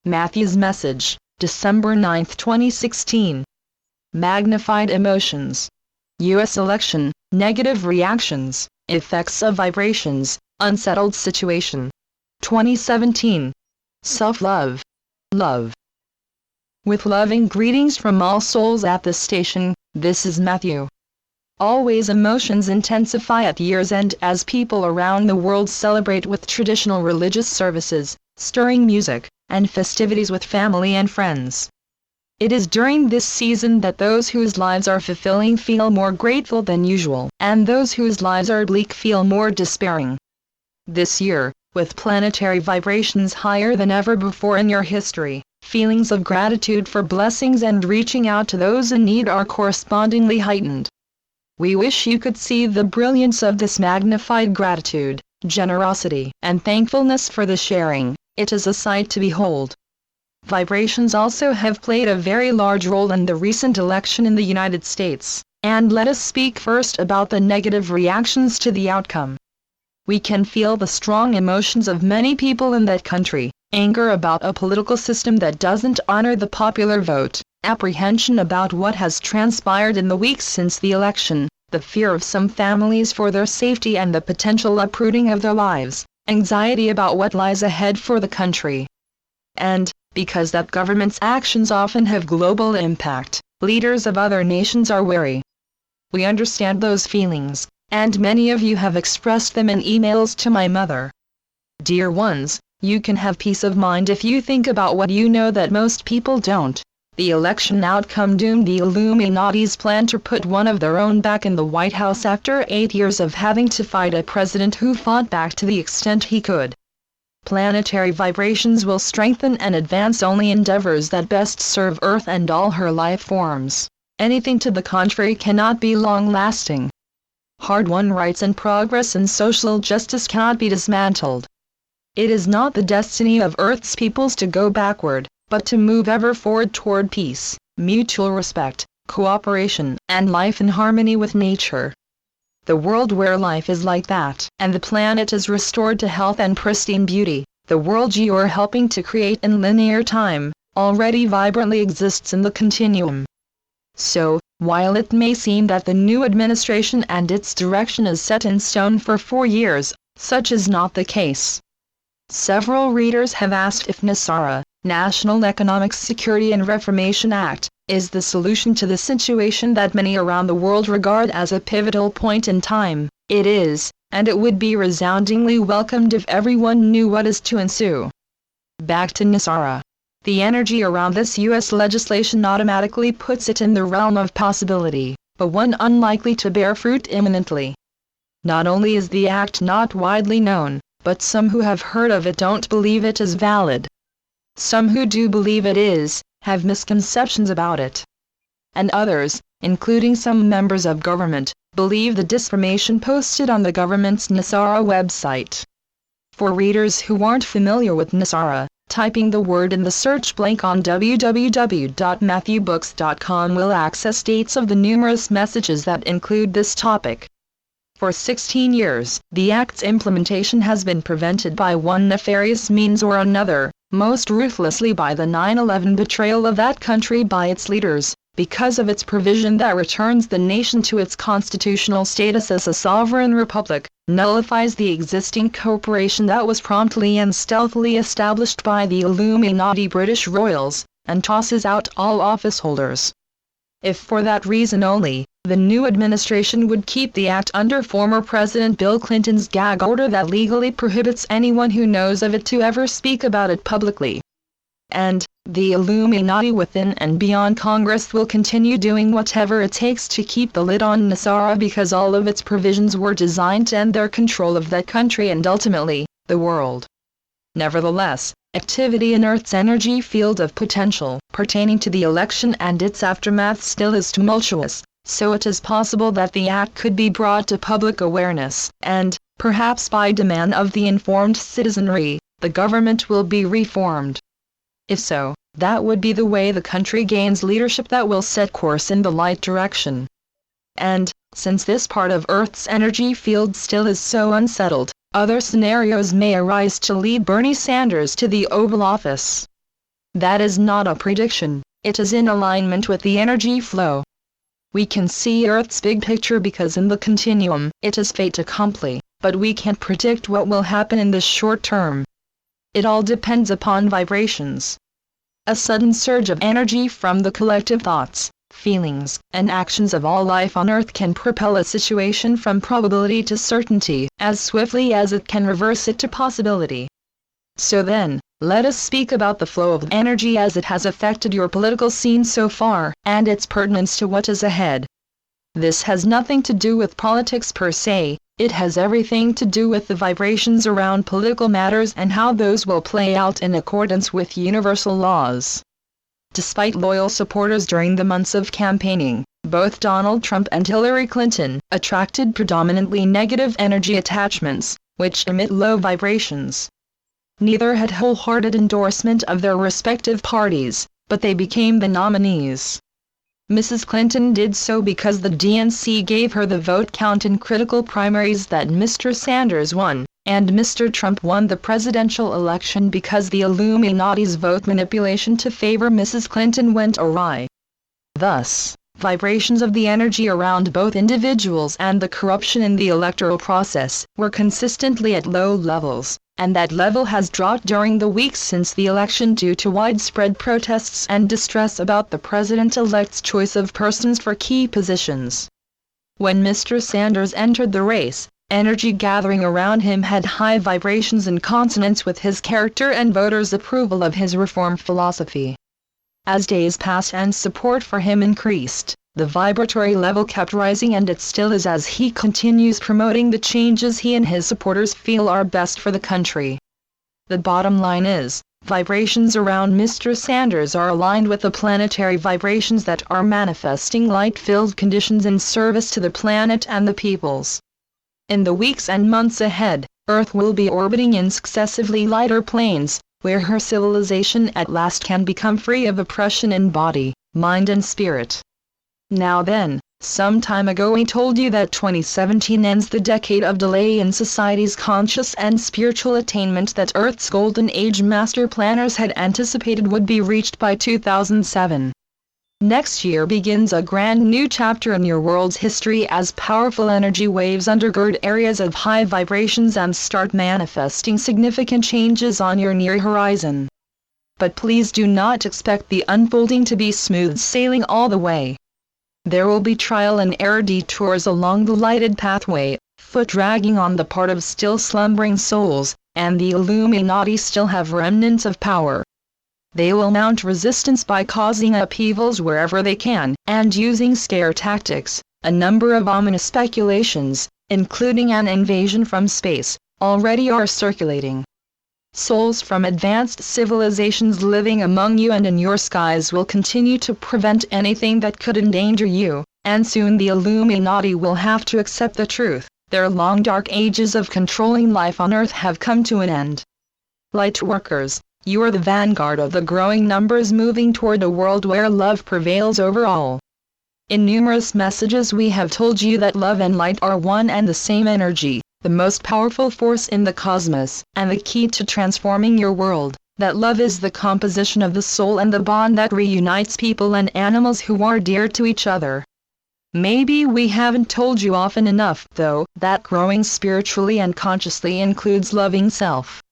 Matthew's message, December 9, 2016. Magnified emotions. U.S. election, negative reactions, effects of vibrations, unsettled situation. 2017. Self-love. Love. With loving greetings from all souls at this station, this is Matthew. Always emotions intensify at year's end as people around the world celebrate with traditional religious services, stirring music, and festivities with family and friends. It is during this season that those whose lives are fulfilling feel more grateful than usual, and those whose lives are bleak feel more despairing. This year, with planetary vibrations higher than ever before in your history, feelings of gratitude for blessings and reaching out to those in need are correspondingly heightened. We wish you could see the brilliance of this magnified gratitude, generosity, and thankfulness for the sharing. It is a sight to behold. Vibrations also have played a very large role in the recent election in the United States, and let us speak first about the negative reactions to the outcome. We can feel the strong emotions of many people in that country, anger about a political system that doesn't honor the popular vote, apprehension about what has transpired in the weeks since the election, the fear of some families for their safety and the potential uprooting of their lives, anxiety about what lies ahead for the country. And, because that government's actions often have global impact, leaders of other nations are wary. We understand those feelings, and many of you have expressed them in emails to my mother. Dear ones, you can have peace of mind if you think about what you know that most people don't. The election outcome doomed the Illuminati's plan to put one of their own back in the White House after 8 years of having to fight a president who fought back to the extent he could. Planetary vibrations will strengthen and advance only endeavors that best serve Earth and all her life forms. Anything to the contrary cannot be long-lasting. Hard-won rights and progress and social justice cannot be dismantled. It is not the destiny of Earth's peoples to go backward, but to move ever forward toward peace, mutual respect, cooperation, and life in harmony with nature. The world where life is like that, and the planet is restored to health and pristine beauty, the world you are helping to create in linear time, already vibrantly exists in the continuum. So, while it may seem that the new administration and its direction is set in stone for 4 years, such is not the case. Several readers have asked if NESARA, National Economic Security and Reformation Act, is the solution to the situation that many around the world regard as a pivotal point in time. It is, and it would be resoundingly welcomed if everyone knew what is to ensue. Back to NESARA. The energy around this U.S. legislation automatically puts it in the realm of possibility, but one unlikely to bear fruit imminently. Not only is the act not widely known, but some who have heard of it don't believe it is valid. Some who do believe it is, have misconceptions about it. And others, including some members of government, believe the disinformation posted on the government's NESARA website. For readers who aren't familiar with NESARA, typing the word in the search blank on www.matthewbooks.com will access dates of the numerous messages that include this topic. For 16 years, the Act's implementation has been prevented by one nefarious means or another, most ruthlessly by the 9/11 betrayal of that country by its leaders, because of its provision that returns the nation to its constitutional status as a sovereign republic, nullifies the existing corporation that was promptly and stealthily established by the Illuminati British royals, and tosses out all office holders. If for that reason only, the new administration would keep the act under former President Bill Clinton's gag order that legally prohibits anyone who knows of it to ever speak about it publicly. And, the Illuminati within and beyond Congress will continue doing whatever it takes to keep the lid on NESARA because all of its provisions were designed to end their control of that country and ultimately, the world. Nevertheless, activity in Earth's energy field of potential pertaining to the election and its aftermath still is tumultuous, so it is possible that the act could be brought to public awareness, and, perhaps by demand of the informed citizenry, the government will be reformed. If so, that would be the way the country gains leadership that will set course in the right direction. And, since this part of Earth's energy field still is so unsettled, other scenarios may arise to lead Bernie Sanders to the Oval Office. That is not a prediction, it is in alignment with the energy flow. We can see Earth's big picture because in the continuum, it is fait accompli, but we can't predict what will happen in the short term. It all depends upon vibrations. A sudden surge of energy from the collective thoughts, feelings, and actions of all life on Earth can propel a situation from probability to certainty, as swiftly as it can reverse it to possibility. So then, let us speak about the flow of energy as it has affected your political scene so far, and its pertinence to what is ahead. This has nothing to do with politics per se, it has everything to do with the vibrations around political matters and how those will play out in accordance with universal laws. Despite loyal supporters during the months of campaigning, both Donald Trump and Hillary Clinton attracted predominantly negative energy attachments, which emit low vibrations. Neither had wholehearted endorsement of their respective parties, but they became the nominees. Mrs. Clinton did so because the DNC gave her the vote count in critical primaries that Mr. Sanders won, and Mr. Trump won the presidential election because the Illuminati's vote manipulation to favor Mrs. Clinton went awry. Thus, vibrations of the energy around both individuals and the corruption in the electoral process were consistently at low levels, and that level has dropped during the weeks since the election due to widespread protests and distress about the president-elect's choice of persons for key positions. When Mr. Sanders entered the race, energy gathering around him had high vibrations in consonance with his character and voters' approval of his reform philosophy. As days passed and support for him increased, the vibratory level kept rising, and it still is as he continues promoting the changes he and his supporters feel are best for the country. The bottom line is, vibrations around Mr. Sanders are aligned with the planetary vibrations that are manifesting light-filled conditions in service to the planet and the peoples. In the weeks and months ahead, Earth will be orbiting in successively lighter planes, where her civilization at last can become free of oppression in body, mind and spirit. Now then, some time ago we told you that 2017 ends the decade of delay in society's conscious and spiritual attainment that Earth's Golden Age master planners had anticipated would be reached by 2007. Next year begins a grand new chapter in your world's history as powerful energy waves undergird areas of high vibrations and start manifesting significant changes on your near horizon. But please do not expect the unfolding to be smooth sailing all the way. There will be trial and error detours along the lighted pathway, foot dragging on the part of still slumbering souls, and the Illuminati still have remnants of power. They will mount resistance by causing upheavals wherever they can, and using scare tactics. A number of ominous speculations, including an invasion from space, already are circulating. Souls from advanced civilizations living among you and in your skies will continue to prevent anything that could endanger you, and soon the Illuminati will have to accept the truth. Their long dark ages of controlling life on Earth have come to an end. Light workers, you are the vanguard of the growing numbers moving toward a world where love prevails over all. In numerous messages we have told you that love and light are one and the same energy, the most powerful force in the cosmos, and the key to transforming your world, that love is the composition of the soul and the bond that reunites people and animals who are dear to each other. Maybe we haven't told you often enough, though, that growing spiritually and consciously includes loving self.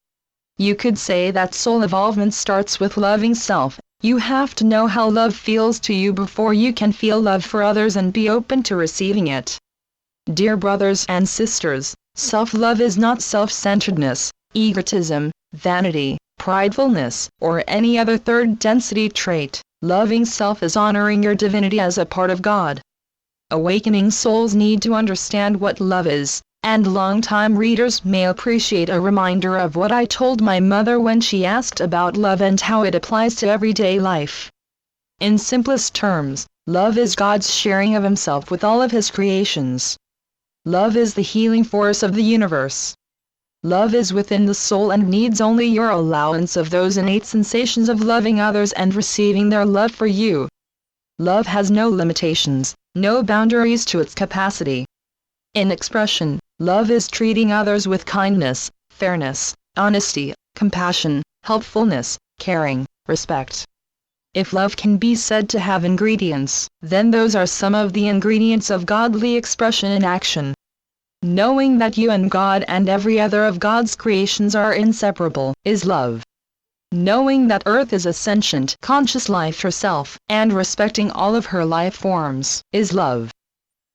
You could say that soul evolvement starts with loving self. You have to know how love feels to you before you can feel love for others and be open to receiving it. Dear brothers and sisters, self-love is not self-centeredness, egotism, vanity, pridefulness, or any other third-density trait. Loving self is honoring your divinity as a part of God. Awakening souls need to understand what love is, and long-time readers may appreciate a reminder of what I told my mother when she asked about love and how it applies to everyday life. In simplest terms, love is God's sharing of Himself with all of His creations. Love is the healing force of the universe. Love is within the soul and needs only your allowance of those innate sensations of loving others and receiving their love for you. Love has no limitations, no boundaries to its capacity. In expression, love is treating others with kindness, fairness, honesty, compassion, helpfulness, caring, respect. If love can be said to have ingredients, then those are some of the ingredients of godly expression in action. Knowing that you and God and every other of God's creations are inseparable, is love. Knowing that Earth is a sentient, conscious life herself, and respecting all of her life forms, is love.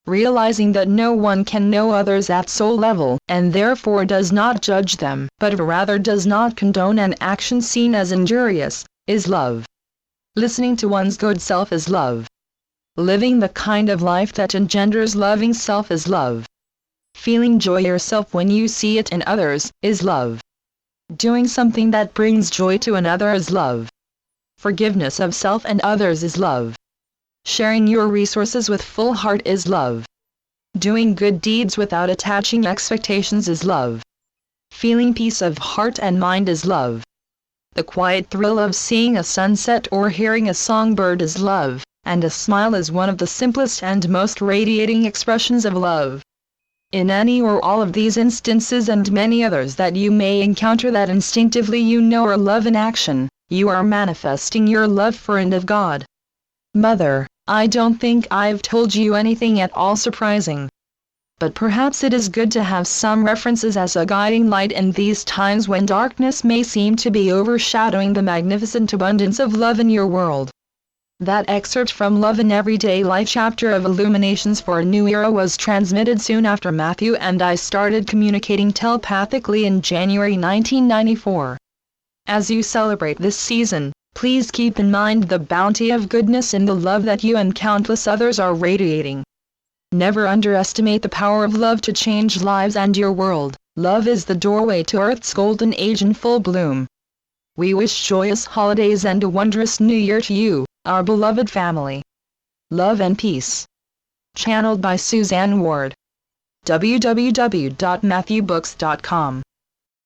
Realizing that no one can know others at soul level, and therefore does not judge them, but rather does not condone an action seen as injurious, is love. Listening to one's good self is love. Living the kind of life that engenders loving self is love. Feeling joy yourself when you see it in others, is love. Doing something that brings joy to another is love. Forgiveness of self and others is love. Sharing your resources with full heart is love. Doing good deeds without attaching expectations is love. Feeling peace of heart and mind is love. The quiet thrill of seeing a sunset or hearing a songbird is love, and a smile is one of the simplest and most radiating expressions of love. In any or all of these instances and many others that you may encounter that instinctively you know are love in action, you are manifesting your love for and of God. Mother, I don't think I've told you anything at all surprising. But perhaps it is good to have some references as a guiding light in these times when darkness may seem to be overshadowing the magnificent abundance of love in your world. That excerpt from Love in Everyday Life chapter of Illuminations for a New Era was transmitted soon after Matthew and I started communicating telepathically in January 1994. As you celebrate this season, please keep in mind the bounty of goodness in the love that you and countless others are radiating. Never underestimate the power of love to change lives and your world. Love is the doorway to Earth's golden age in full bloom. We wish joyous holidays and a wondrous new year to you, our beloved family. Love and peace. Channeled by Suzanne Ward. www.matthewbooks.com